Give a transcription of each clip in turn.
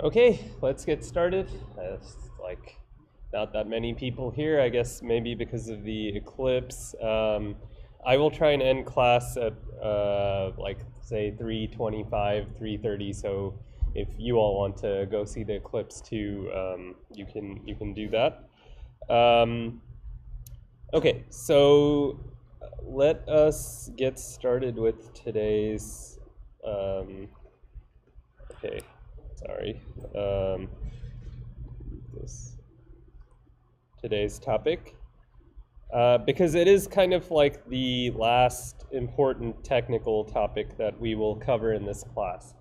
Okay, let's get started. It's like not that many people here, I guess maybe because of the eclipse. I will try and end class at like say 3:25, 3:30. So if you all want to go see the eclipse too, you can do that. Okay, so let us get started with today's. Okay. Sorry, today's topic, because it is kind of like the last important technical topic that we will cover in this class.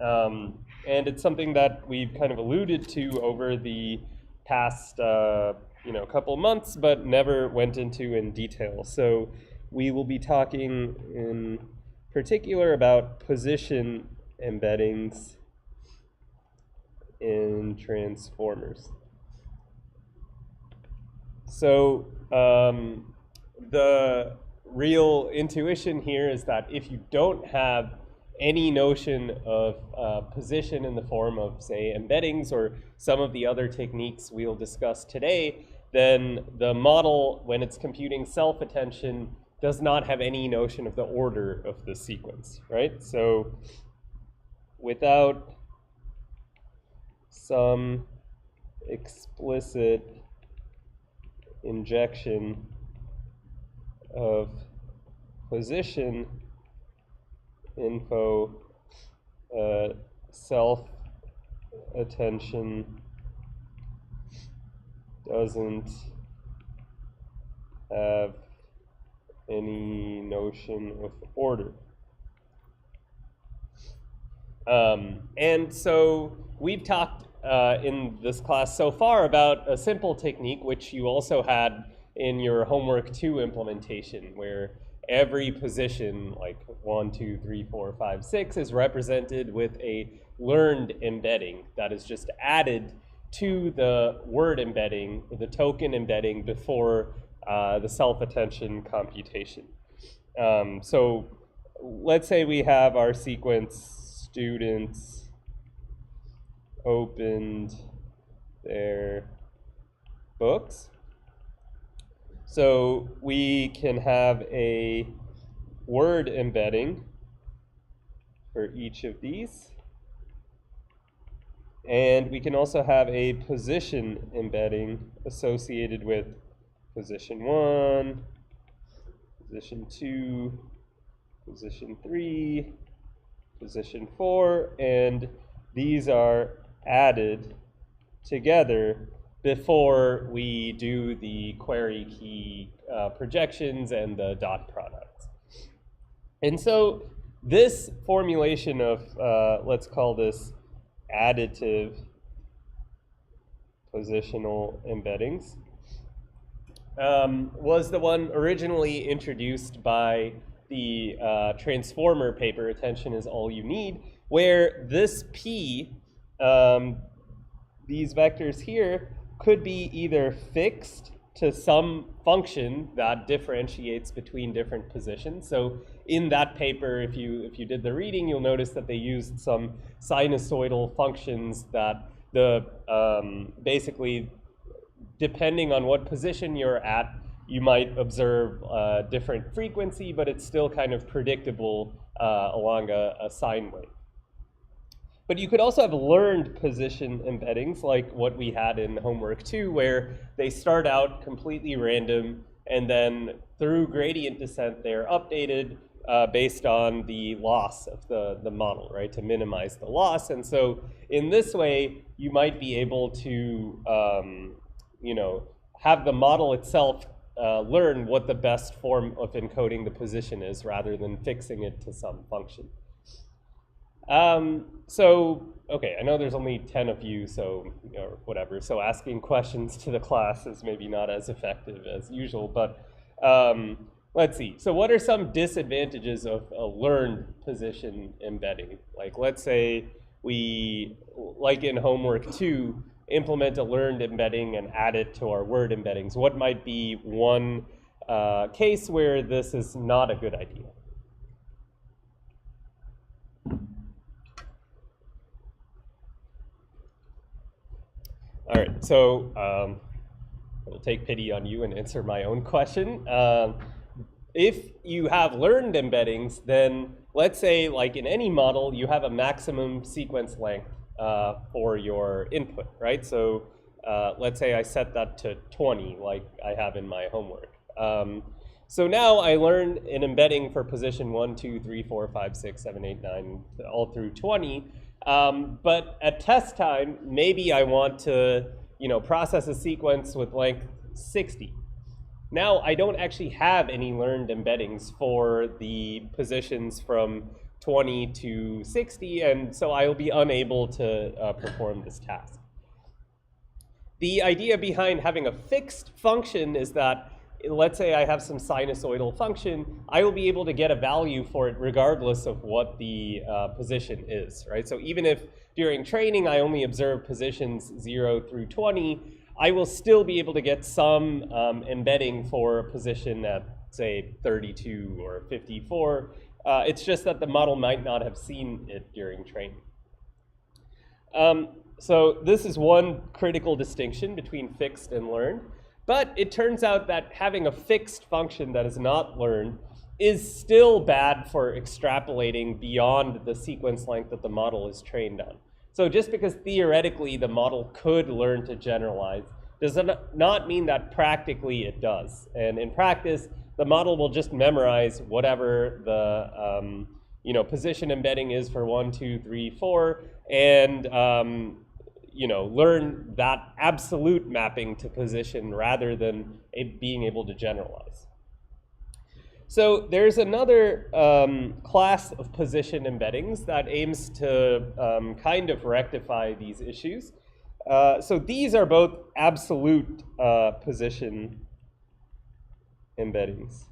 And it's something that we've kind of alluded to over the past couple months, but never went into in detail. So we will be talking in particular about position embeddings in transformers. So the real intuition here is that if you don't have any notion of position in the form of, say, embeddings or some of the other techniques we'll discuss today, then the model, when it's computing self-attention, does not have any notion of the order of the sequence, right? So without some explicit injection of position info, self-attention doesn't have any notion of order. And so we've talked in this class so far about a simple technique which you also had in your homework 2 implementation, where every position, like 1, 2, 3, 4, 5, 6, is represented with a learned embedding that is just added to the word embedding, the token embedding before the self-attention computation. So let's say we have our sequence students opened their books. So we can have a word embedding for each of these. And we can also have a position embedding associated with position 1, position 2, position 3, position 4, and these are added together before we do the query key projections and the dot products. And so this formulation of, let's call this additive positional embeddings, was the one originally introduced by the transformer paper, Attention is All You Need, where this P, these vectors here, could be either fixed to some function that differentiates between different positions. So in that paper, if you did the reading, you'll notice that they used some sinusoidal functions that basically, depending on what position you're at, you might observe a different frequency, but it's still kind of predictable along a sine wave. But you could also have learned position embeddings like what we had in homework 2, where they start out completely random, and then through gradient descent, they're updated based on the loss of the model, right, to minimize the loss. And so in this way, you might be able to have the model itself learn what the best form of encoding the position is rather than fixing it to some function. So, okay, I know there's only 10 of you, so, or whatever, so asking questions to the class is maybe not as effective as usual, but let's see. So what are some disadvantages of a learned position embedding? Like, let's say we, like in homework 2, implement a learned embedding and add it to our word embeddings. What might be one case where this is not a good idea? So I will take pity on you and answer my own question. If you have learned embeddings, then let's say like in any model, you have a maximum sequence length for your input, right? So let's say I set that to 20 like I have in my homework. So now I learned an embedding for position 1, 2, 3, 4, 5, 6, 7, 8, 9, all through 20. But at test time, maybe I want to process a sequence with length 60. Now I don't actually have any learned embeddings for the positions from 20 to 60, and so I will be unable to perform this task. The idea behind having a fixed function is that, let's say I have some sinusoidal function, I will be able to get a value for it regardless of what the position is, right? So even if during training I only observe positions 0 through 20, I will still be able to get some embedding for a position at, say, 32 or 54. It's just that the model might not have seen it during training. So this is one critical distinction between fixed and learned. But it turns out that having a fixed function that is not learned is still bad for extrapolating beyond the sequence length that the model is trained on. So just because theoretically the model could learn to generalize does not mean that practically it does. And in practice, the model will just memorize whatever the position embedding is for 1, 2, 3, 4, and learn that absolute mapping to position rather than being able to generalize. So there's another class of position embeddings that aims to kind of rectify these issues. So these are both absolute position embeddings.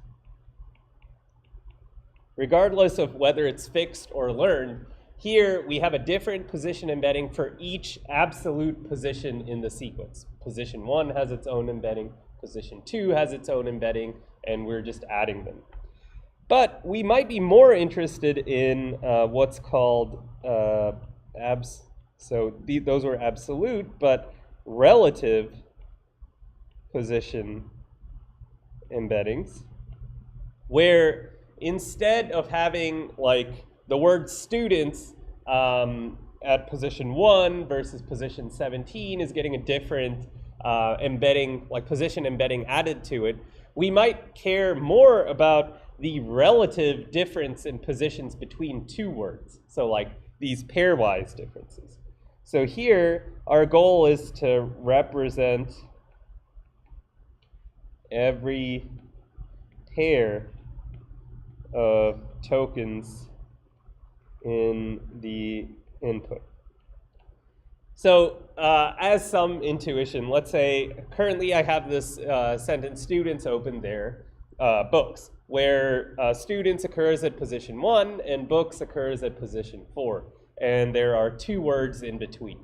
Regardless of whether it's fixed or learned, here we have a different position embedding for each absolute position in the sequence. Position 1 has its own embedding, position 2 has its own embedding, and we're just adding them. But we might be more interested in what's called those were absolute, but relative position embeddings, where instead of having like the word students at position 1 versus position 17 is getting a different embedding, like position embedding added to it, we might care more about the relative difference in positions between two words. So like these pairwise differences. So here, our goal is to represent every pair of tokens in the input. So as some intuition, let's say currently I have this sentence, students open their books, where students occurs at position 1 and books occurs at position 4. And there are two words in between.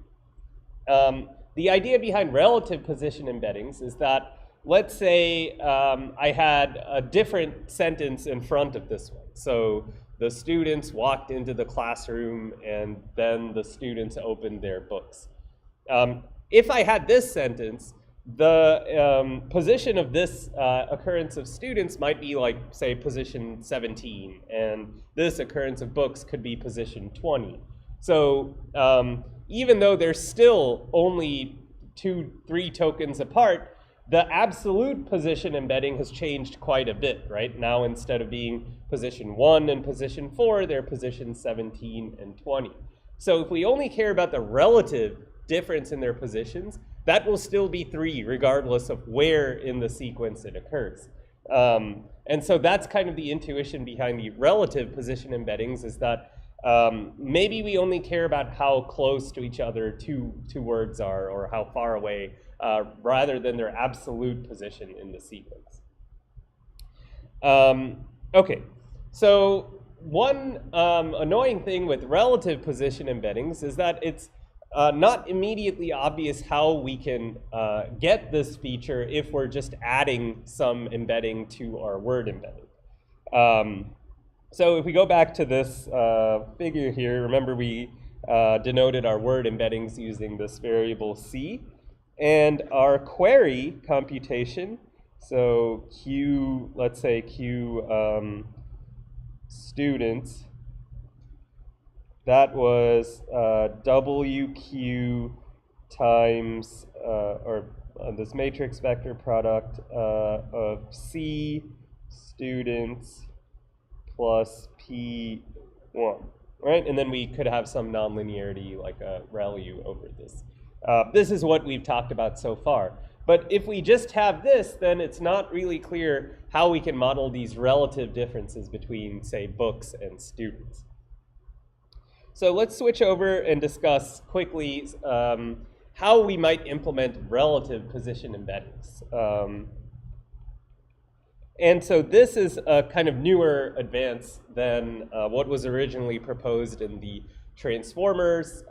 The idea behind relative position embeddings is that, let's say I had a different sentence in front of this one. So the students walked into the classroom and then the students opened their books. If I had this sentence, the position of this occurrence of students might be like, say, position 17, and this occurrence of books could be position 20. So even though they're still only 2-3 tokens apart, the absolute position embedding has changed quite a bit, right? Now instead of being position 1 and position 4, they're position 17 and 20. So if we only care about the relative difference in their positions, that will still be 3 regardless of where in the sequence it occurs. And so that's kind of the intuition behind the relative position embeddings, is that maybe we only care about how close to each other two words are, or how far away, rather than their absolute position in the sequence. Okay, so one annoying thing with relative position embeddings is that it's not immediately obvious how we can get this feature if we're just adding some embedding to our word embedding. So if we go back to this figure here, remember we denoted our word embeddings using this variable c. And our query computation, so Q, let's say Q students, that was WQ times, this matrix vector product of C students plus P1, right? And then we could have some nonlinearity like a ReLU over this. This is what we've talked about so far. But if we just have this, then it's not really clear how we can model these relative differences between, say, books and students. So let's switch over and discuss quickly how we might implement relative position embeddings. And so this is a kind of newer advance than what was originally proposed in the Transformers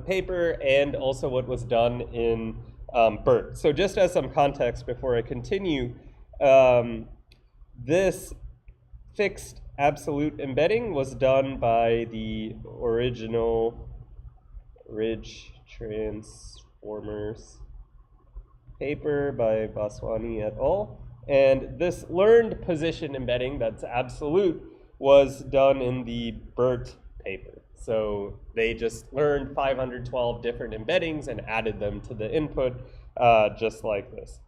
paper and also what was done in BERT. So just as some context before I continue, this fixed absolute embedding was done by the original Ridge Transformers paper by Vaswani et al. And this learned position embedding that's absolute was done in the BERT paper. So they just learned 512 different embeddings and added them to the input just like this.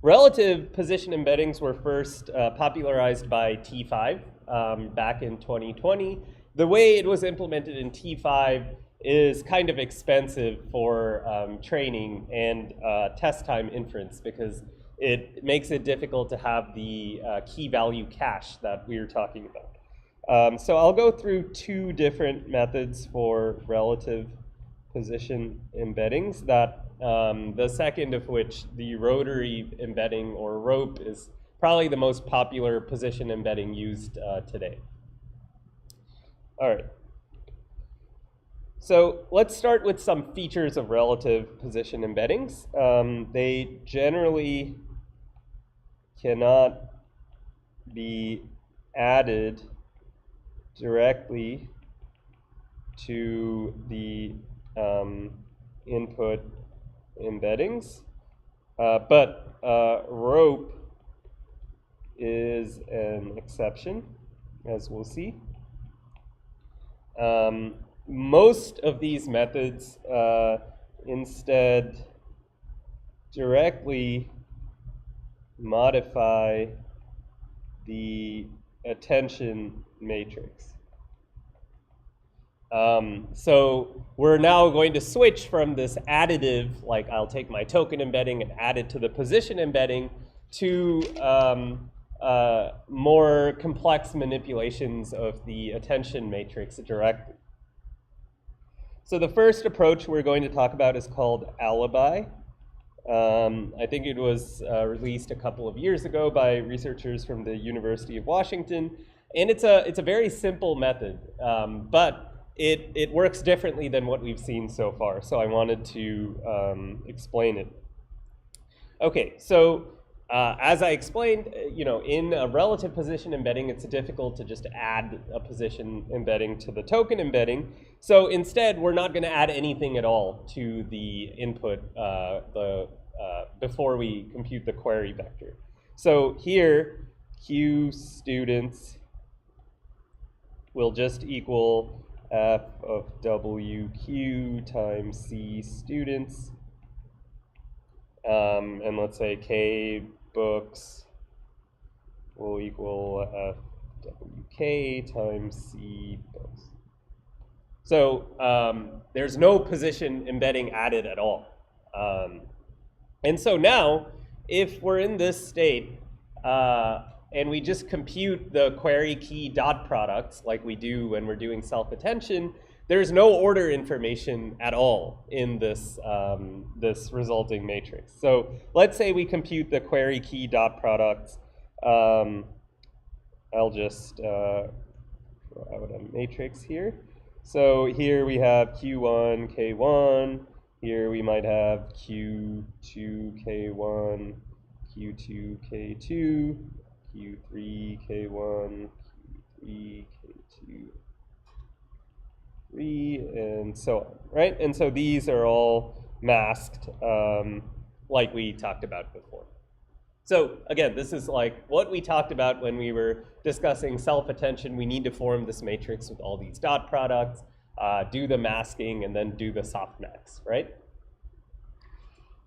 Relative position embeddings were first popularized by T5 back in 2020. The way it was implemented in T5 is kind of expensive for training and test time inference because it makes it difficult to have the key value cache that we were talking about. So I'll go through two different methods for relative position embeddings that the second of which, the rotary embedding or rope, is probably the most popular position embedding used today. All right. So let's start with some features of relative position embeddings. They generally cannot be added directly to the input embeddings, but rope is an exception, as we'll see. Most of these methods instead directly modify the attention matrix. So we're now going to switch from this additive, like I'll take my token embedding and add it to the position embedding, to more complex manipulations of the attention matrix directly. So the first approach we're going to talk about is called Alibi. I think it was released a couple of years ago by researchers from the University of Washington, and it's a very simple method, but it works differently than what we've seen so far. So I wanted to explain it. Okay, so as I explained, in a relative position embedding, it's difficult to just add a position embedding to the token embedding. So instead, we're not going to add anything at all to the input before we compute the query vector. So here, Q students will just equal f of WQ times C students. And let's say K books will equal FWK times C books. So there's no position embedding added at all. And so now, if we're in this state and we just compute the query key dot products like we do when we're doing self-attention, there's no order information at all in this, this resulting matrix. So let's say we compute the query key dot products. I'll just draw out a matrix here. So here we have Q1, K1. Here we might have Q2, K1, Q2, K2, Q3, K1, Q3, K2, and so on, right? And so these are all masked, like we talked about before. So again, this is like what we talked about when we were discussing self-attention. We need to form this matrix with all these dot products, do the masking, and then do the softmax, right?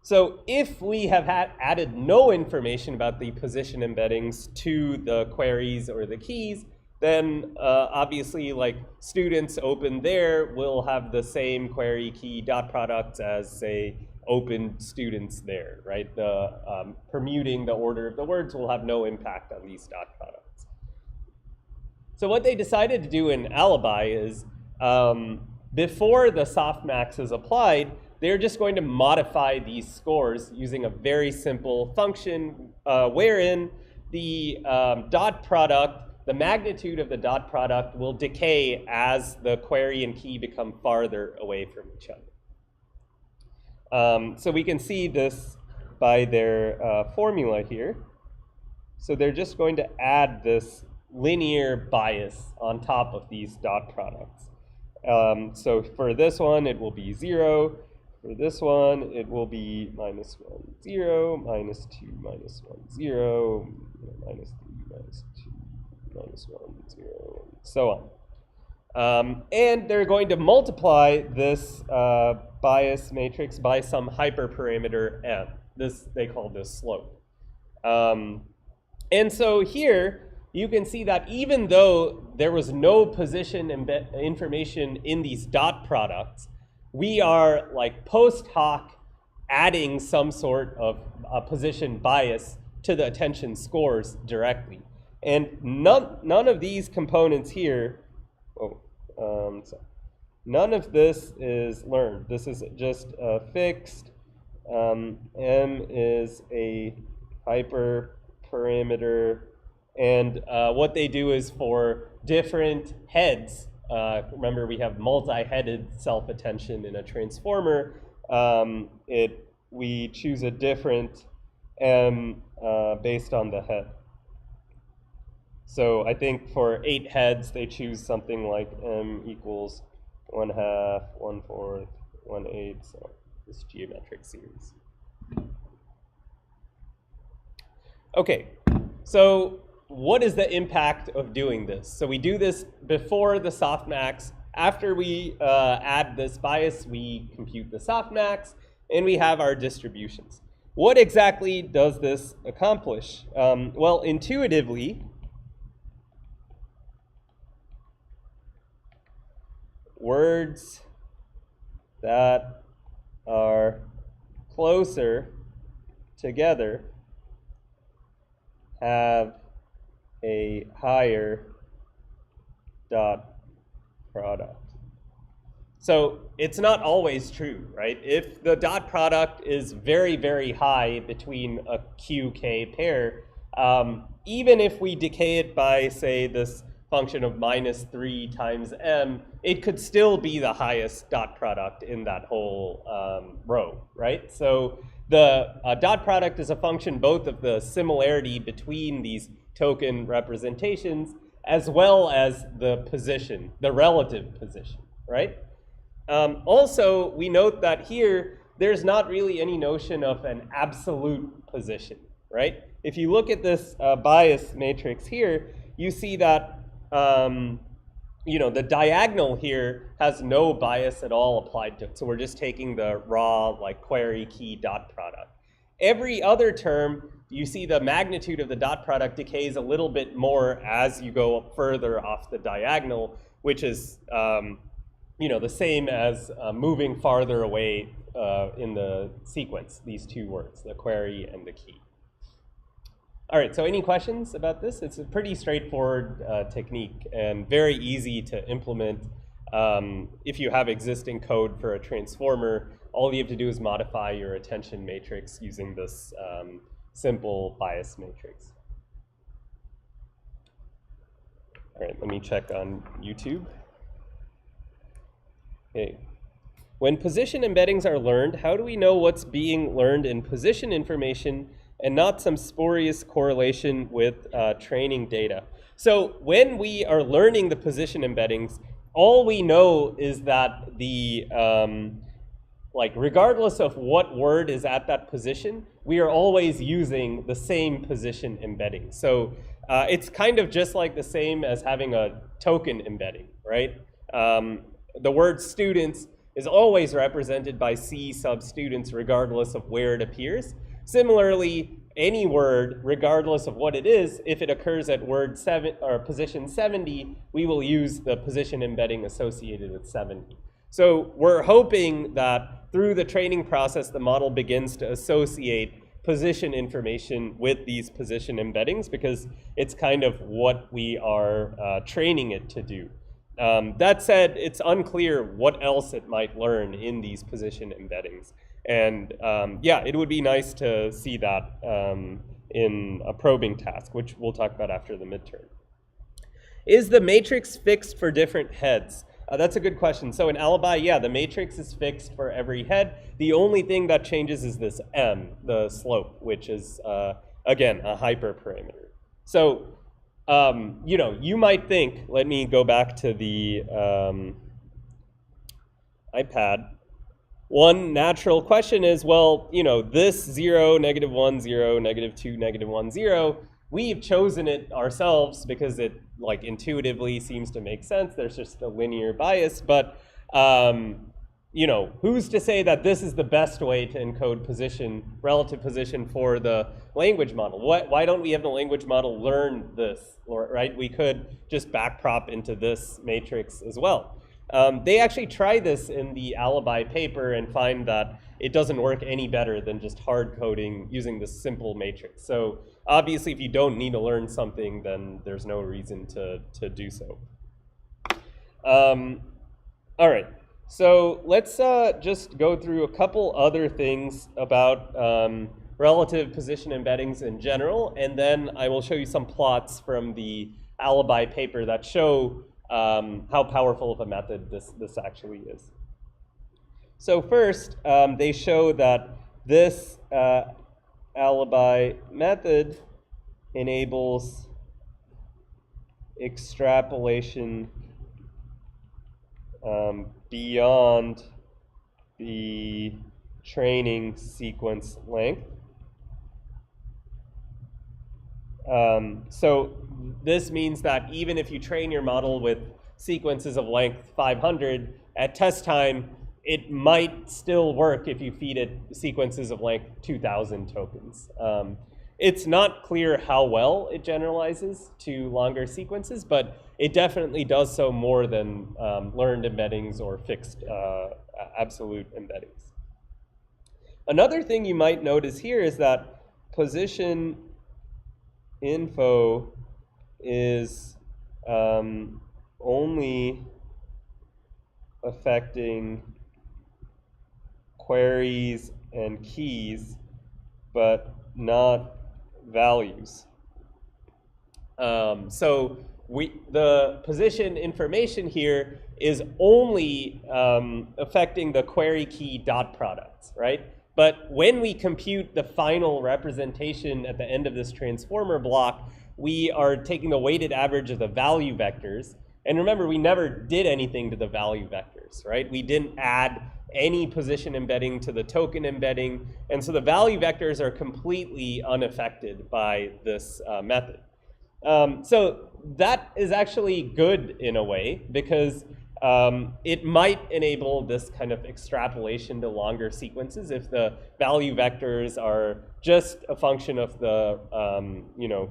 So if we have added no information about the position embeddings to the queries or the keys, then obviously like students open there will have the same query key dot products as, say, open students there, right? The permuting the order of the words will have no impact on these dot products. So what they decided to do in Alibi is before the softmax is applied, they're just going to modify these scores using a very simple function wherein the dot product, the magnitude of the dot product will decay as the query and key become farther away from each other. So we can see this by their formula here. So they're just going to add this linear bias on top of these dot products. So for this one, it will be 0. For this one, it will be -1, 0, -2, -1, 0, -3, -2, -1, 0, and so on. And they're going to multiply this bias matrix by some hyperparameter m. This, they call this slope. And so here, you can see that even though there was no position information in these dot products, we are like post hoc adding some sort of position bias to the attention scores directly. And none of these components here, none of this is learned. This is just fixed. M is a hyperparameter. And what they do is for different heads, remember we have multi-headed self-attention in a transformer, we choose a different M based on the head. So I think for 8 heads, they choose something like M equals 1/2, 1/4, 1/8, so this geometric series. Okay, so what is the impact of doing this? So we do this before the softmax. After we add this bias, we compute the softmax, and we have our distributions. What exactly does this accomplish? Well, intuitively, words that are closer together have a higher dot product. So it's not always true, right? If the dot product is very, very high between a QK pair, even if we decay it by, say, this function of -3 times m, it could still be the highest dot product in that whole row, right? So the dot product is a function both of the similarity between these token representations as well as the position, the relative position, right? Also, we note that here, there's not really any notion of an absolute position, right? If you look at this bias matrix here, you see that the diagonal here has no bias at all applied to it. So we're just taking the raw like query key dot product. Every other term, you see the magnitude of the dot product decays a little bit more as you go further off the diagonal, which is the same as moving farther away in the sequence, these two words, the query and the key. All right, so any questions about this? It's a pretty straightforward technique and very easy to implement. If you have existing code for a transformer, all you have to do is modify your attention matrix using this simple bias matrix. All right, let me check on YouTube. Okay. When position embeddings are learned, how do we know what's being learned in position information and not some spurious correlation with training data? So when we are learning the position embeddings, all we know is that the like regardless of what word is at that position, we are always using the same position embedding. So it's kind of just like the same as having a token embedding, right? The word students is always represented by C sub students regardless of where it appears. Similarly, any word, regardless of what it is, if it occurs at word 7 or position 70, we will use the position embedding associated with 70. So we're hoping that through the training process, the model begins to associate position information with these position embeddings because it's kind of what we are training it to do. That said, it's unclear what else it might learn in these position embeddings. And yeah, it would be nice to see that in a probing task, which we'll talk about after the midterm. Is the matrix fixed for different heads? That's a good question. So in Alibi, yeah, the matrix is fixed for every head. The only thing that changes is this m, the slope, which is, again, a hyperparameter. So, you know, you might think, let me go back to the iPad. One natural question is, well, you know, this 0, -1, 0, -2, -1, 0, we've chosen it ourselves because it like intuitively seems to make sense. There's just a linear bias, but you know, who's to say that this is the best way to encode position, relative position for the language model? Why don't we have the language model learn this, right? We could just backprop into this matrix as well. They actually try this in the Alibi paper and find that it doesn't work any better than just hard coding using this simple matrix. So obviously, if you don't need to learn something, then there's no reason to do so. All right, so let's just go through a couple other things about relative position embeddings in general, and then I will show you some plots from the Alibi paper that show how powerful of a method this actually is. So first, they show that this Alibi method enables extrapolation beyond the training sequence length. So this means that even if you train your model with sequences of length 500, at test time, it might still work if you feed it sequences of length 2,000 tokens. It's not clear how well it generalizes to longer sequences, but it definitely does so more than learned embeddings or fixed absolute embeddings. Another thing you might notice here is that position info is only affecting queries and keys, but not values. So the position information here is only affecting the query key dot products, right? But when we compute the final representation at the end of this transformer block, we are taking the weighted average of the value vectors. And remember, we never did anything to the value vectors, right? We didn't add any position embedding to the token embedding. And so the value vectors are completely unaffected by this method. So that is actually good in a way, because it might enable this kind of extrapolation to longer sequences if the value vectors are just a function of the you know,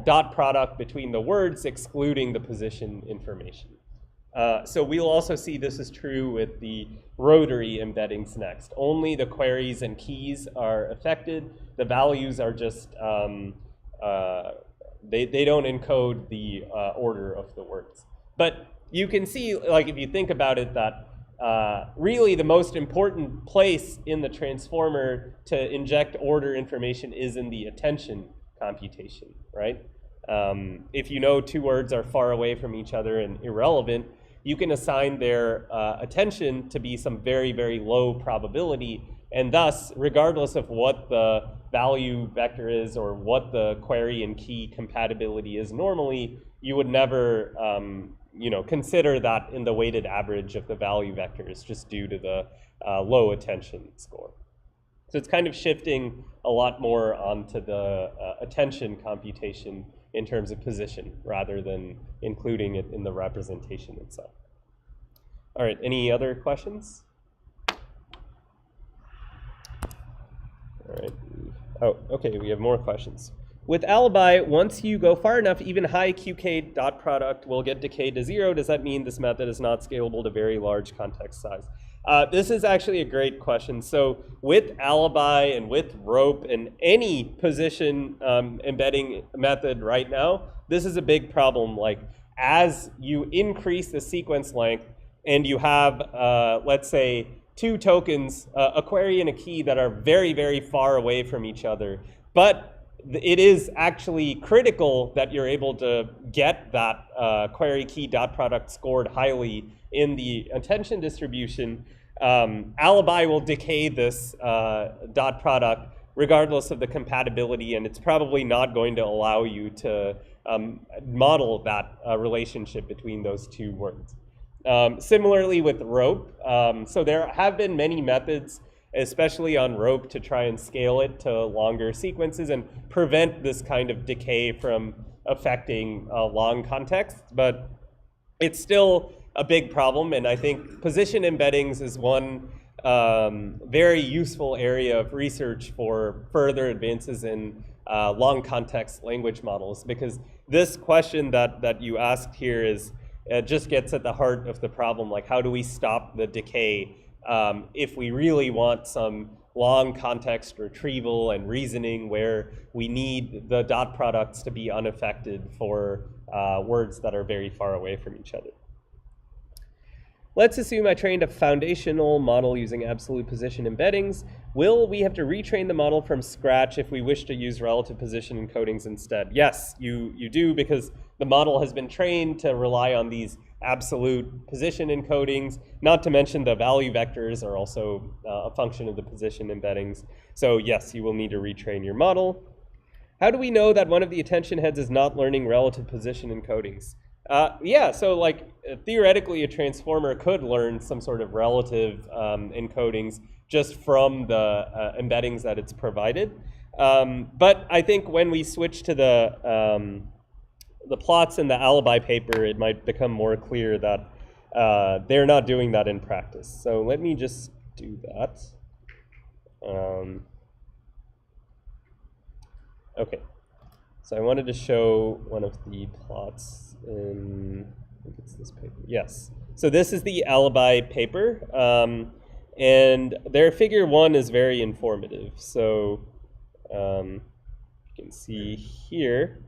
dot product between the words, excluding the position information. So we'll also see this is true with the Rotary embeddings next. Only the queries and keys are affected. The values are just, they don't encode the order of the words. But you can see, like if you think about it, that really the most important place in the transformer to inject order information is in the attention computation, right? If you know two words are far away from each other and irrelevant, you can assign their attention to be some very, very low probability, And thus, regardless of what the value vector is or what the query and key compatibility is normally, you would never consider that in the weighted average of the value vectors just due to the low attention score. So it's kind of shifting a lot more onto the attention computation in terms of position rather than including it in the representation itself. All right, any other questions? All right. Oh, okay, we have more questions. With Alibi, once you go far enough, even high QK dot product will get decayed to 0. Does that mean this method is not scalable to very large context size? This is actually a great question. So with Alibi and with rope and any position embedding method right now, this is a big problem. Like, as you increase the sequence length and you have, let's say, 2 tokens, a query and a key that are very, very far away from each other, but it is actually critical that you're able to get that query key dot product scored highly in the attention distribution. Alibi will decay this dot product regardless of the compatibility, and it's probably not going to allow you to model that relationship between those 2 words. Similarly with rope, so there have been many methods, especially on rope, to try and scale it to longer sequences and prevent this kind of decay from affecting long context, but it's still a big problem, and I think position embeddings is one very useful area of research for further advances in long context language models, because this question that you asked here is just gets at the heart of the problem, like how do we stop the decay if we really want some long context retrieval and reasoning where we need the dot products to be unaffected for words that are very far away from each other. Let's assume I trained a foundational model using absolute position embeddings. Will we have to retrain the model from scratch if we wish to use relative position encodings instead? Yes, you do, because the model has been trained to rely on these absolute position encodings, not to mention the value vectors are also a function of the position embeddings. So yes, you will need to retrain your model. How do we know that one of the attention heads is not learning relative position encodings? Yeah, so like theoretically a transformer could learn some sort of relative encodings just from the embeddings that it's provided. But I think when we switch to the plots in the Alibi paper, it might become more clear that they're not doing that in practice. So let me just do that. Okay, so I wanted to show one of the plots in, I think it's this paper. Yes, so this is the Alibi paper, and their figure 1 is very informative. So you can see here.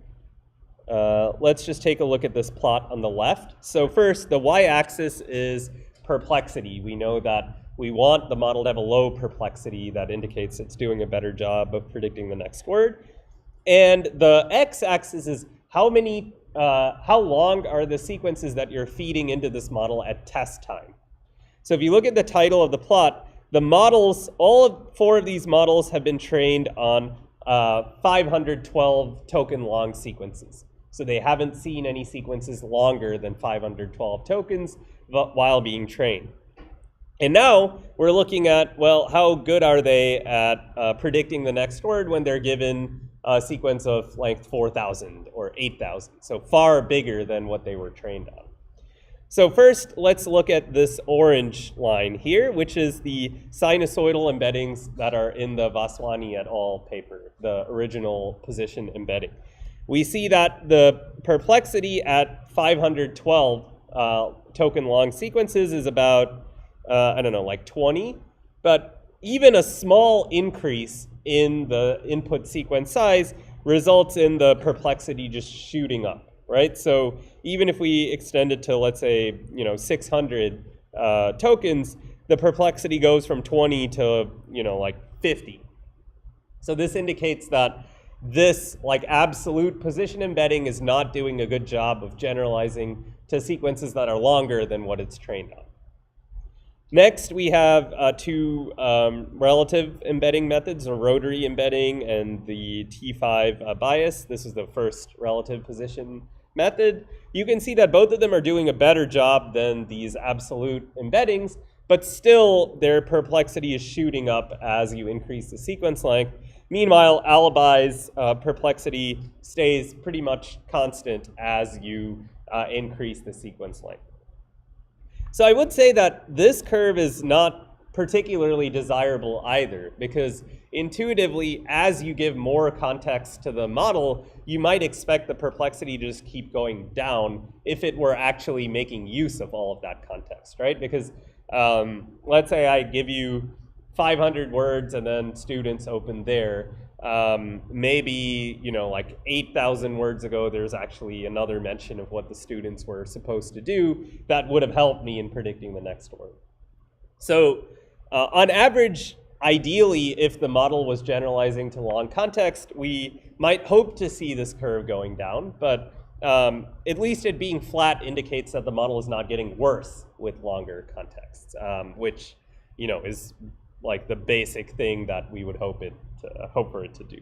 Let's just take a look at this plot on the left. So first, the y-axis is perplexity. We know that we want the model to have a low perplexity that indicates it's doing a better job of predicting the next word. And the x-axis is how long are the sequences that you're feeding into this model at test time. So if you look at the title of the plot, the models, all 4 of these models have been trained on 512 token long sequences. So they haven't seen any sequences longer than 512 tokens while being trained. And now we're looking at, well, how good are they at predicting the next word when they're given a sequence of length 4,000 or 8,000, so far bigger than what they were trained on. So first, let's look at this orange line here, which is the sinusoidal embeddings that are in the Vaswani et al. Paper, the original position embedding. We see that the perplexity at 512 token long sequences is about, I don't know, like 20, but even a small increase in the input sequence size results in the perplexity just shooting up, right? So even if we extend it to, let's say, 600 tokens, the perplexity goes from 20 to, like 50. So this indicates that this absolute position embedding is not doing a good job of generalizing to sequences that are longer than what it's trained on. Next, we have two relative embedding methods, a rotary embedding and the T5 bias. This is the first relative position method. You can see that both of them are doing a better job than these absolute embeddings, but still their perplexity is shooting up as you increase the sequence length. Meanwhile, Alibi's perplexity stays pretty much constant as you increase the sequence length. So I would say that this curve is not particularly desirable either, because intuitively, as you give more context to the model, you might expect the perplexity to just keep going down if it were actually making use of all of that context, right? Because let's say I give you 500 words and then students open there. Maybe, like 8,000 words ago, there's actually another mention of what the students were supposed to do that would have helped me in predicting the next word. So on average, ideally, if the model was generalizing to long context, we might hope to see this curve going down, but at least it being flat indicates that the model is not getting worse with longer contexts, which, is like the basic thing that we would hope for it to do.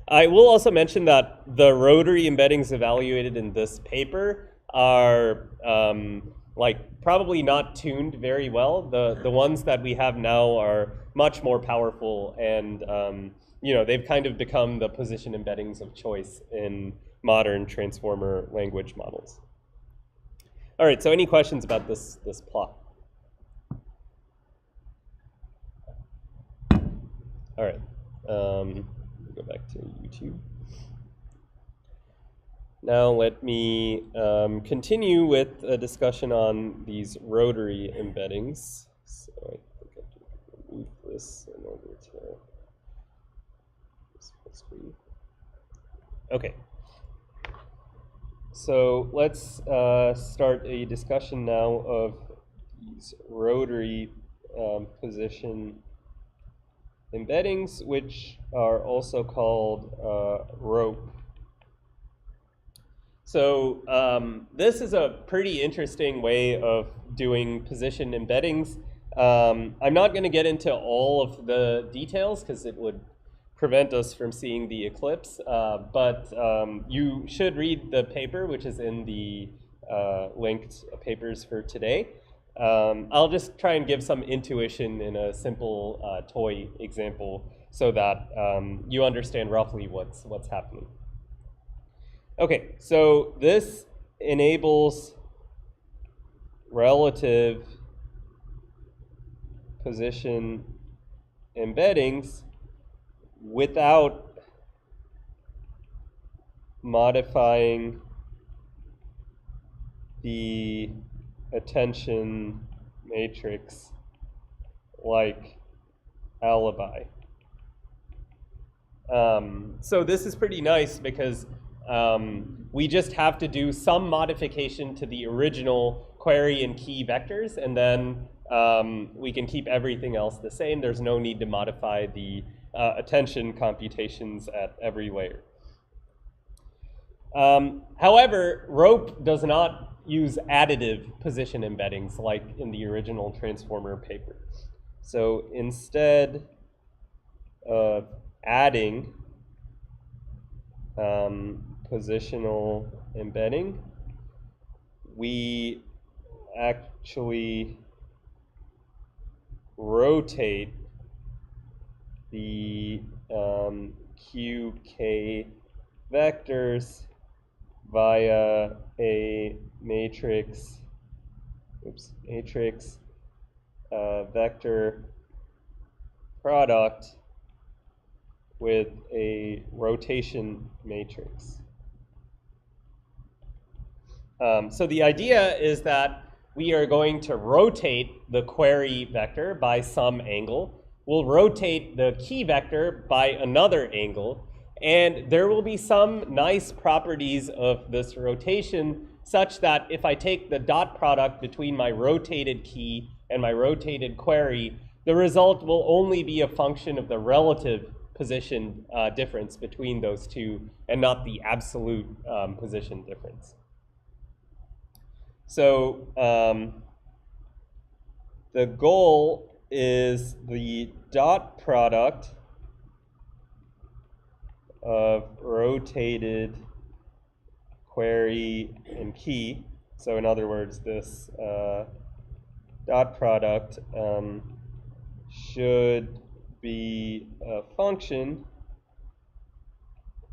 I will also mention that the rotary embeddings evaluated in this paper are probably not tuned very well. The ones that we have now are much more powerful, and they've kind of become the position embeddings of choice in modern transformer language models. All right, so any questions about this plot? All right, go back to YouTube. Now let me continue with a discussion on these rotary embeddings. So I think I have to remove this in order to split screen. Okay. So let's start a discussion now of these rotary position embeddings, which are also called rope. So this is a pretty interesting way of doing position embeddings. I'm not going to get into all of the details because it would prevent us from seeing the eclipse, but you should read the paper, which is in the linked papers for today. I'll just try and give some intuition in a simple toy example so that you understand roughly what's happening. Okay, so this enables relative position embeddings without modifying the attention matrix like Alibi. So this is pretty nice because we just have to do some modification to the original query and key vectors, and then we can keep everything else the same. There's no need to modify the attention computations at every layer. However, rope does not use additive position embeddings like in the original transformer paper. So instead of adding positional embedding, we actually rotate the QK vectors via a matrix vector product with a rotation matrix. So the idea is that we are going to rotate the query vector by some angle. We'll rotate the key vector by another angle, and there will be some nice properties of this rotation such that if I take the dot product between my rotated key and my rotated query, the result will only be a function of the relative position difference between those two and not the absolute position difference. So the goal is the dot product of rotated query and key. So in other words, this dot product should be a function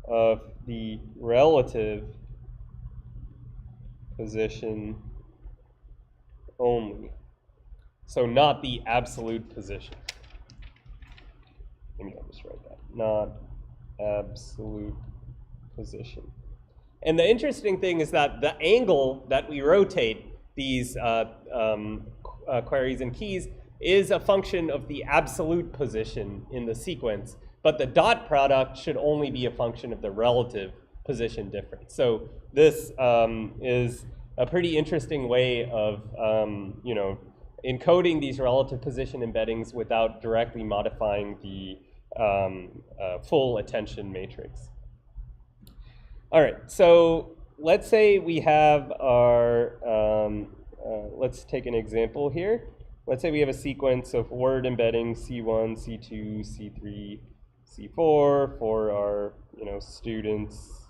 of the relative position only. So not the absolute position. Maybe I'll just write that. Not absolute position. And the interesting thing is that the angle that we rotate these queries and keys is a function of the absolute position in the sequence, but the dot product should only be a function of the relative position difference. So this is a pretty interesting way of encoding these relative position embeddings without directly modifying the full attention matrix. All right, so let's say we have our, let's take an example here. Let's say we have a sequence of word embeddings C1, C2, C3, C4 for our students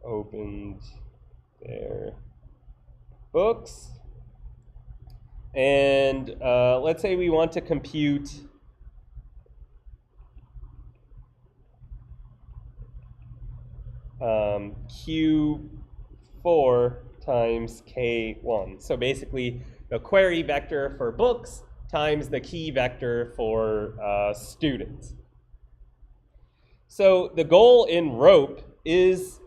opened their books. And let's say we want to compute Q4 times K1. So basically the query vector for books times the key vector for students. So the goal in rope is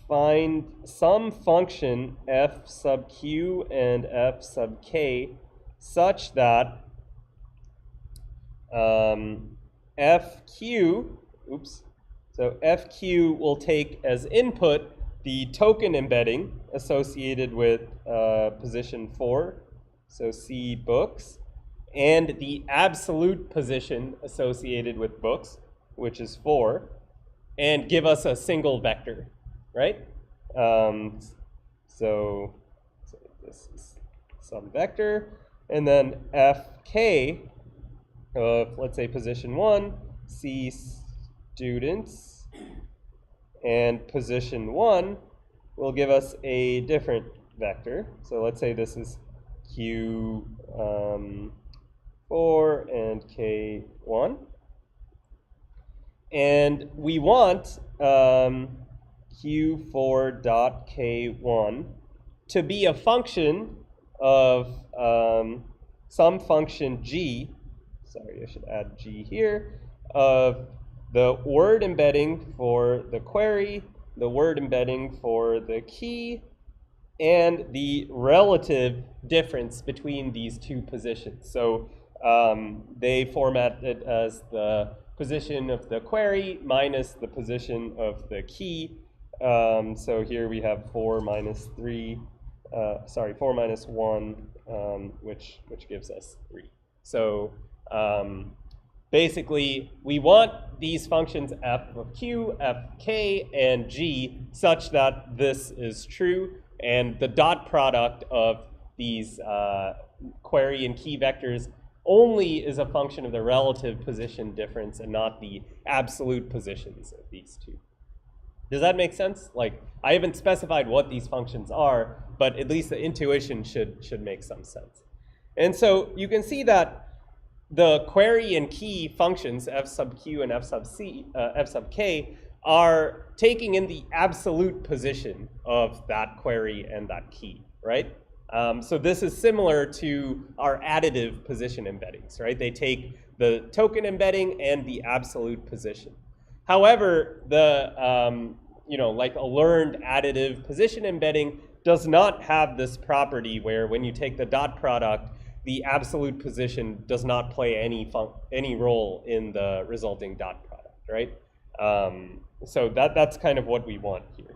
find some function f sub q and f sub k such that FQ will take as input the token embedding associated with position 4, so C books, and the absolute position associated with books, which is 4, and give us a single vector, right? So this is some vector, and then FK of, let's say, position 1, C students, and position 1 will give us a different vector. So let's say this is Q4 and K1. And we want Q4.K1 to be a function of some function G, sorry, I should add G here, of the word embedding for the query, the word embedding for the key, and the relative difference between these two positions. So they format it as the position of the query minus the position of the key. So here we have 4 minus 1, which gives us 3. So basically, we want these functions f of q, f, k, and g such that this is true, and the dot product of these query and key vectors only is a function of the relative position difference and not the absolute positions of these two. Does that make sense? Like, I haven't specified what these functions are, but at least the intuition should make some sense. And so you can see that the query and key functions, f sub q and f sub k, are taking in the absolute position of that query and that key, right? So this is similar to our additive position embeddings, right? They take the token embedding and the absolute position. However, the like a learned additive position embedding does not have this property where when you take the dot product, the absolute position does not play any role in the resulting dot product, right? So that's kind of what we want here.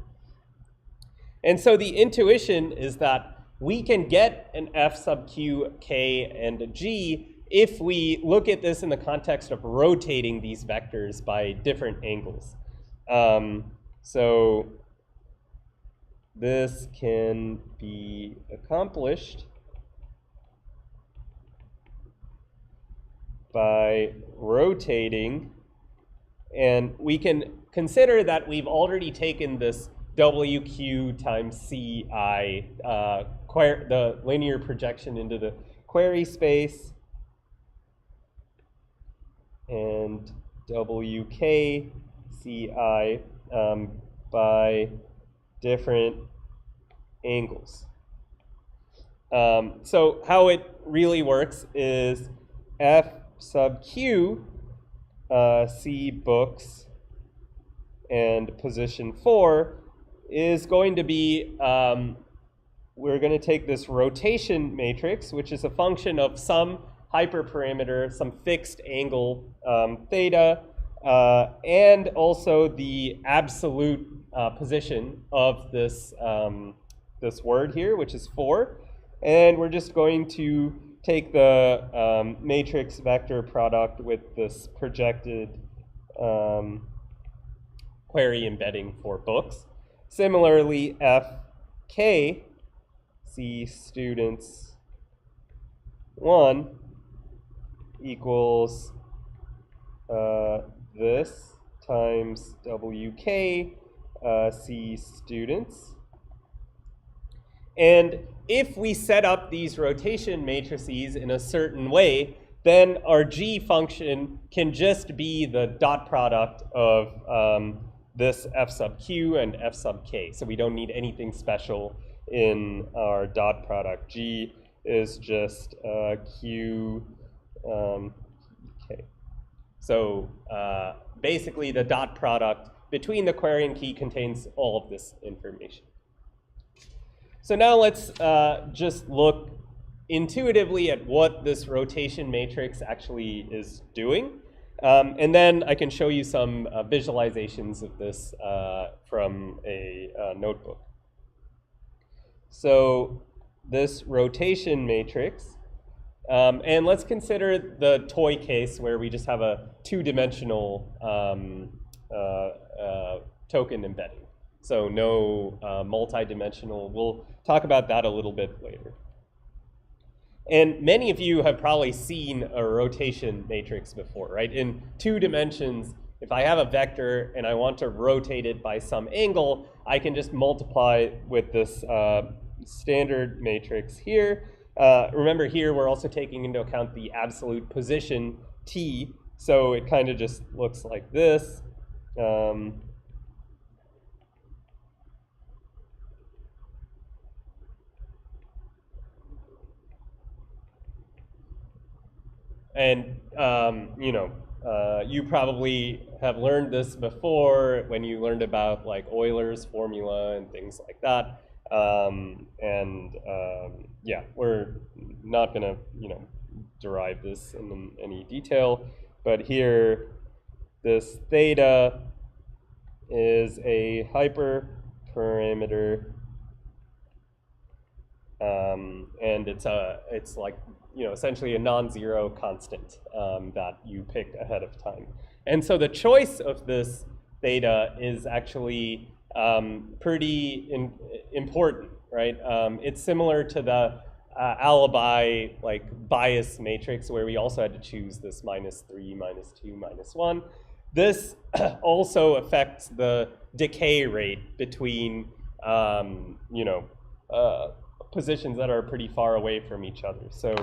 And so the intuition is that we can get an f sub q, k, and g if we look at this in the context of rotating these vectors by different angles. So this can be accomplished by rotating, and we can consider that we've already taken this WQ times CI, the linear projection into the query space, and WK CI by different angles. So how it really works is F sub Q, C books, and position 4 is going to be, we're going to take this rotation matrix, which is a function of some hyperparameter, some fixed angle theta, and also the absolute position of this, this word here, which is 4. And we're just going to take the matrix vector product with this projected query embedding for books. Similarly, FK, C students 1 equals this times WK C students. And if we set up these rotation matrices in a certain way, then our G function can just be the dot product of this F sub Q and F sub K. So we don't need anything special in our dot product. G is just Q K. So basically the dot product between the query and key contains all of this information. So now let's just look intuitively at what this rotation matrix actually is doing. And then I can show you some visualizations of this from a notebook. So this rotation matrix, and let's consider the toy case where we just have a two-dimensional token embedding. So no multi-dimensional. We'll talk about that a little bit later. And many of you have probably seen a rotation matrix before, right? In 2 dimensions, if I have a vector and I want to rotate it by some angle, I can just multiply with this standard matrix here. Remember here, we're also taking into account the absolute position t, so it kind of just looks like this. And you know, you probably have learned this before when you learned about like Euler's formula and things like that. Yeah, we're not going to, you know, derive this in any detail, but here this theta is a hyperparameter, and it's like, you know, essentially a non-zero constant that you pick ahead of time. And so the choice of this theta is actually pretty important, right? It's similar to the Alibi like bias matrix where we also had to choose this -3, -2, -1. This also affects the decay rate between, you know, positions that are pretty far away from each other. So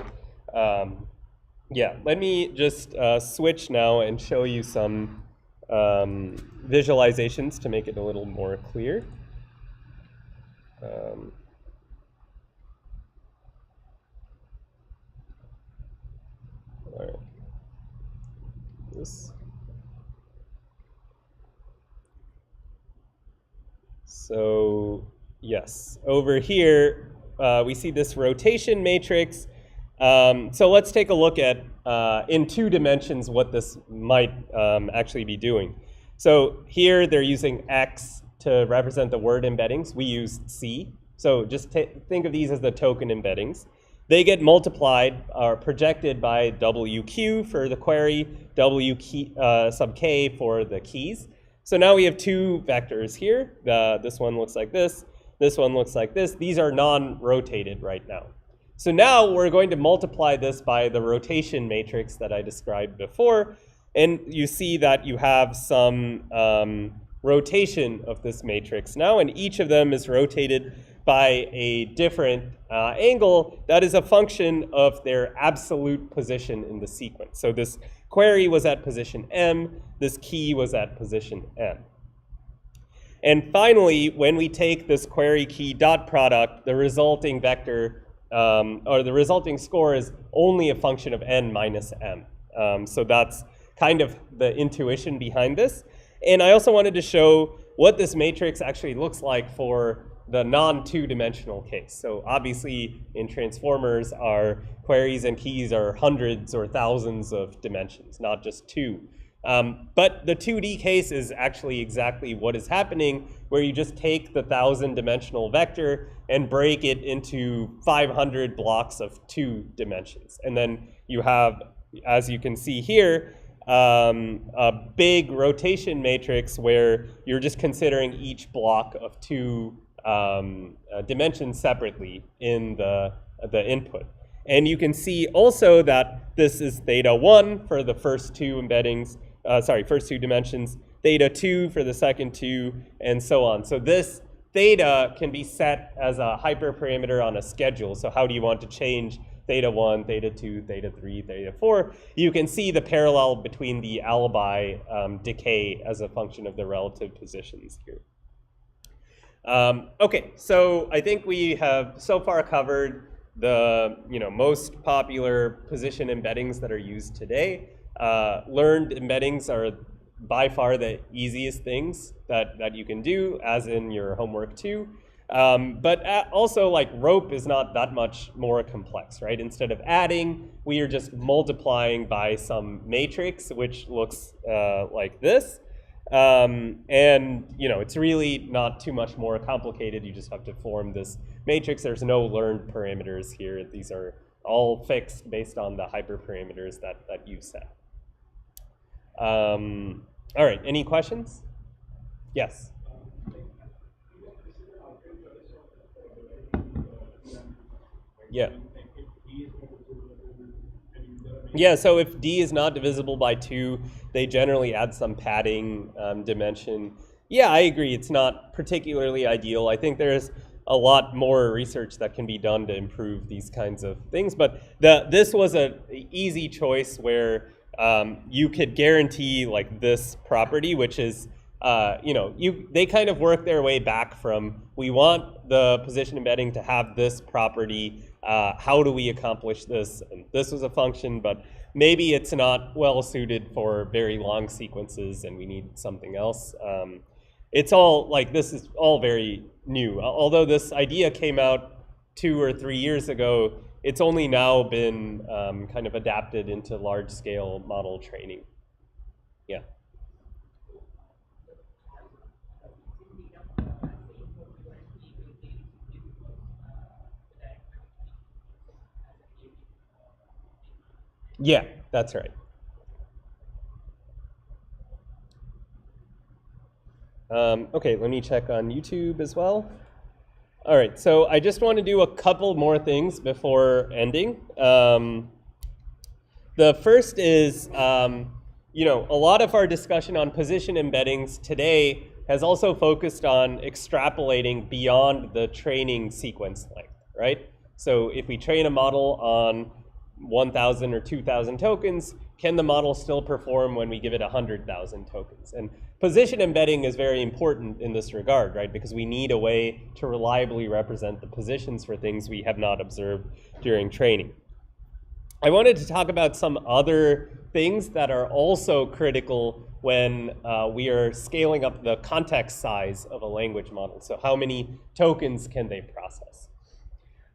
yeah, let me just switch now and show you some visualizations to make it a little more clear. All right. This. So yes, over here we see this rotation matrix. So let's take a look at in 2 dimensions what this might actually be doing. So here they're using X to represent the word embeddings. We use C. So just think of these as the token embeddings. They get multiplied or projected by WQ for the query, W sub K for the keys. So now we have 2 vectors here. This one looks like this. This one looks like this. These are non-rotated right now. So now we're going to multiply this by the rotation matrix that I described before, and you see that you have some rotation of this matrix now, and each of them is rotated by a different angle that is a function of their absolute position in the sequence. So this query was at position M, this key was at position M. And finally, when we take this query key dot product, the resulting vector, or the resulting score is only a function of n minus m. So that's kind of the intuition behind this. And I also wanted to show what this matrix actually looks like for the non-two-dimensional case. So obviously, in transformers, our queries and keys are hundreds or thousands of dimensions, not just two. But the 2D case is actually exactly what is happening, where you just take the 1,000-dimensional vector and break it into 500 blocks of 2 dimensions. And then you have, as you can see here, a big rotation matrix where you're just considering each block of 2 dimensions separately in the input. And you can see also that this is theta 1 for the first 2 embeddings, first 2 dimensions, theta 2 for the second 2, and so on. So this theta can be set as a hyperparameter on a schedule. So how do you want to change theta 1, theta 2, theta 3, theta 4? You can see the parallel between the alibi decay as a function of the relative positions here. Okay, so I think we have so far covered the most popular position embeddings that are used today. Learned embeddings are by far the easiest things that you can do, as in your homework too. But also, like, rope is not that much more complex, right? Instead of adding, we are just multiplying by some matrix, which looks like this. And it's really not too much more complicated. You just have to form this matrix. There's no learned parameters here. These are all fixed based on the hyperparameters that you set. All right, any questions? Yes. Yeah. Yeah, so if D is not divisible by 2, they generally add some padding dimension. Yeah, I agree. It's not particularly ideal. I think there's a lot more research that can be done to improve these kinds of things. But this was an easy choice where you could guarantee like this property, which is, they kind of work their way back from, we want the position embedding to have this property. How do we accomplish this? And this was a function, but maybe it's not well suited for very long sequences and we need something else. It's all like, this is all very new. Although this idea came out 2 or 3 years ago, it's only now been kind of adapted into large scale model training. Yeah. Yeah, that's right. Okay, let me check on YouTube as well. All right, so I just want to do a couple more things before ending. The first is, a lot of our discussion on position embeddings today has also focused on extrapolating beyond the training sequence length, right? So if we train a model on 1,000 or 2,000 tokens, can the model still perform when we give it 100,000 tokens? And position embedding is very important in this regard, right? Because we need a way to reliably represent the positions for things we have not observed during training. I wanted to talk about some other things that are also critical when we are scaling up the context size of a language model. So how many tokens can they process?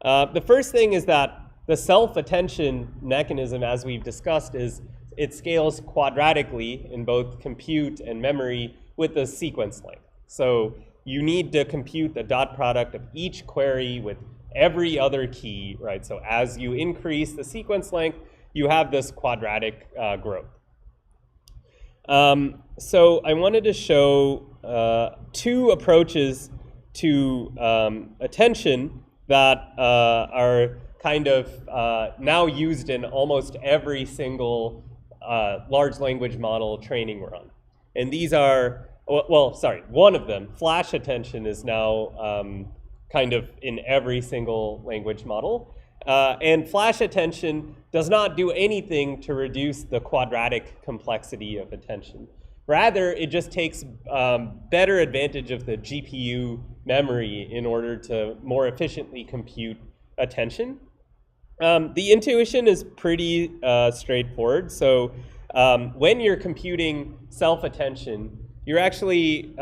The first thing is that the self-attention mechanism, as we've discussed, is it scales quadratically in both compute and memory with the sequence length. So you need to compute the dot product of each query with every other key, right? So as you increase the sequence length, you have this quadratic growth. So I wanted to show 2 approaches to attention that are kind of now used in almost every single large language model training run. And these are, well, sorry, one of them, flash attention, is now kind of in every single language model. And flash attention does not do anything to reduce the quadratic complexity of attention. Rather, it just takes better advantage of the GPU memory in order to more efficiently compute attention. The intuition is pretty straightforward. So when you're computing self-attention, you're actually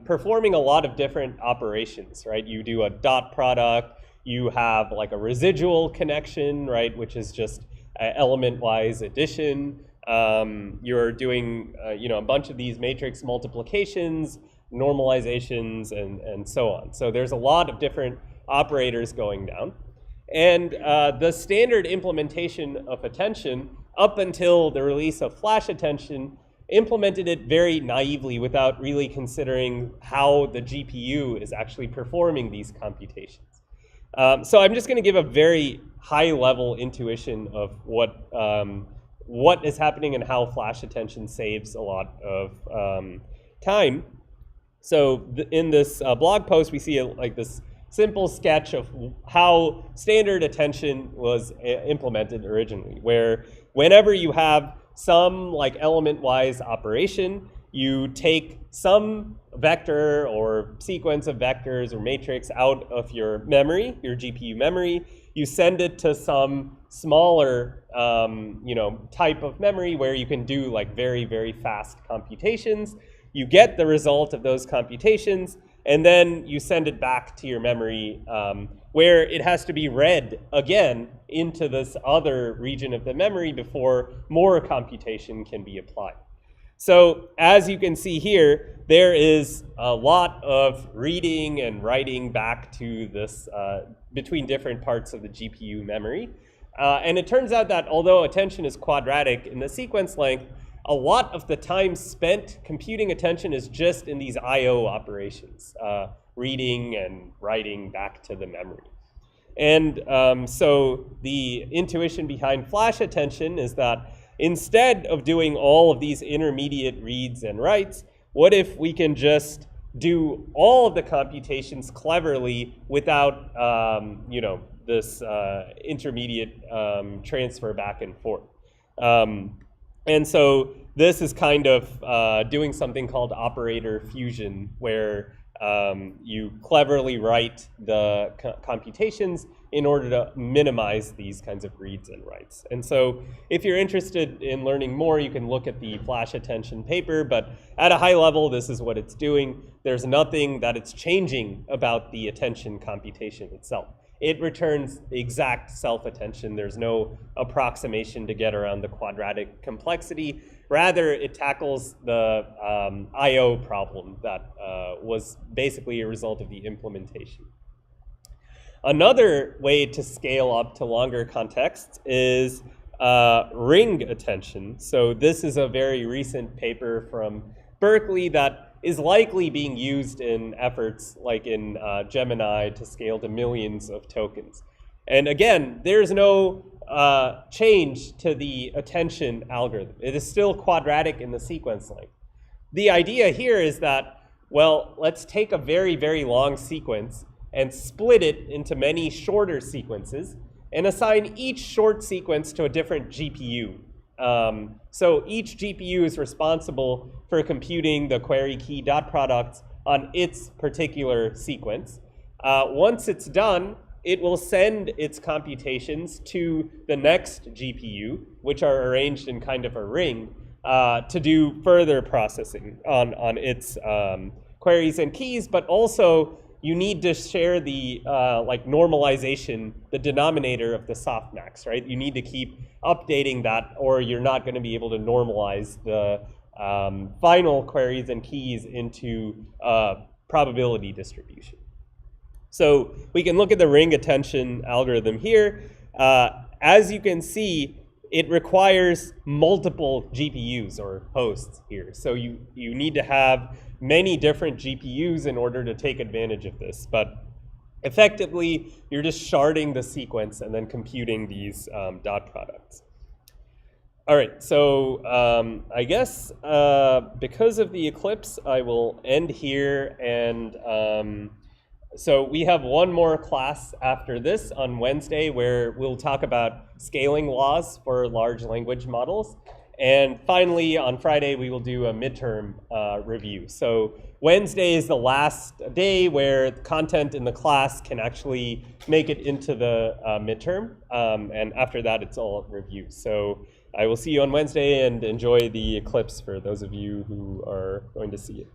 performing a lot of different operations, right? You do a dot product, you have like a residual connection, right, which is just element-wise addition. You're doing a bunch of these matrix multiplications, normalizations, and so on. So there's a lot of different operators going down. And the standard implementation of attention, up until the release of flash attention, implemented it very naively without really considering how the GPU is actually performing these computations. So I'm just going to give a very high-level intuition of what is happening and how flash attention saves a lot of time. So in this blog post, we see like this simple sketch of how standard attention was implemented originally, where whenever you have some like element-wise operation, you take some vector or sequence of vectors or matrix out of your memory, your GPU memory. You send it to some smaller type of memory where you can do like very, very fast computations. You get the result of those computations, and then you send it back to your memory where it has to be read again into this other region of the memory before more computation can be applied. So as you can see here, there is a lot of reading and writing back to this between different parts of the GPU memory. And it turns out that although attention is quadratic in the sequence length, a lot of the time spent computing attention is just in these I/O operations, reading and writing back to the memory. And so the intuition behind flash attention is that instead of doing all of these intermediate reads and writes, what if we can just do all of the computations cleverly without this intermediate transfer back and forth? And so this is kind of doing something called operator fusion, where you cleverly write the computations in order to minimize these kinds of reads and writes. And so if you're interested in learning more, you can look at the flash attention paper, but at a high level, this is what it's doing. There's nothing that it's changing about the attention computation itself. It returns the exact self-attention. There's no approximation to get around the quadratic complexity. Rather, it tackles the I/O problem that was basically a result of the implementation. Another way to scale up to longer contexts is ring attention. So this is a very recent paper from Berkeley that is likely being used in efforts like in Gemini to scale to millions of tokens. And again, there's no change to the attention algorithm. It is still quadratic in the sequence length. The idea here is that, well, let's take a very, very long sequence and split it into many shorter sequences and assign each short sequence to a different GPU. So each GPU is responsible for computing the query key dot products on its particular sequence. Once it's done, it will send its computations to the next GPU, which are arranged in kind of a ring, to do further processing on its queries and keys, but also you need to share the normalization, the denominator of the softmax, right? You need to keep updating that, or you're not going to be able to normalize the final queries and keys into probability distribution. So we can look at the ring attention algorithm here. As you can see, it requires multiple GPUs or hosts here. So you need to have many different GPUs in order to take advantage of this. But effectively, you're just sharding the sequence and then computing these dot products. All right, so I guess because of the eclipse, I will end here. And so we have one more class after this on Wednesday where we'll talk about scaling laws for large language models. And finally, on Friday, we will do a midterm review. So Wednesday is the last day where content in the class can actually make it into the midterm. And after that, it's all review. So I will see you on Wednesday, and enjoy the eclipse for those of you who are going to see it.